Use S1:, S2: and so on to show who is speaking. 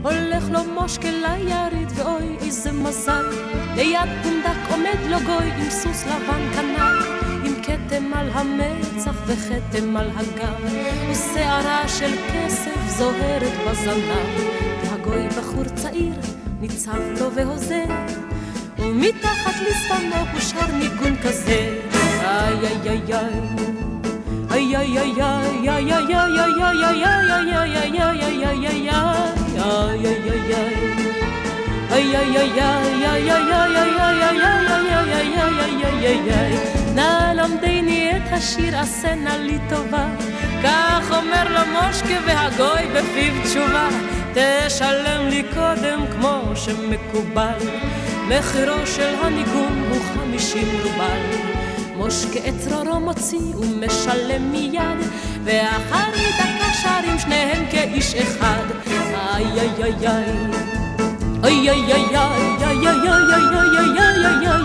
S1: הולך לו מושקל ליריד ואוי איזה מזל, ליד פונדק עומד לו גוי עם סוס לבן כנל, עם כתם על המצח וכתם על הגב, ושערה של כסף זוהרת בזנב, והגוי בחור צעיר ניצב לו והוזר, ומתחת לשפמו הוא שר ניגון כזה, איי איי איי איי איי איי איי איי נא למדני את השיר עשה נא לי טובה, כך אומר לו מושקה והגוי בפיו תשובה, תשלם לי קודם כמו שמקובל, מחירו של הניגון הוא 50 רובל. מושקה את צרורו מוציא ומשלם מיד, ואחרי דקה שרים שניהם כאיש אחד, איי איי איי איי איי איי איי איי איי איי איי איי איי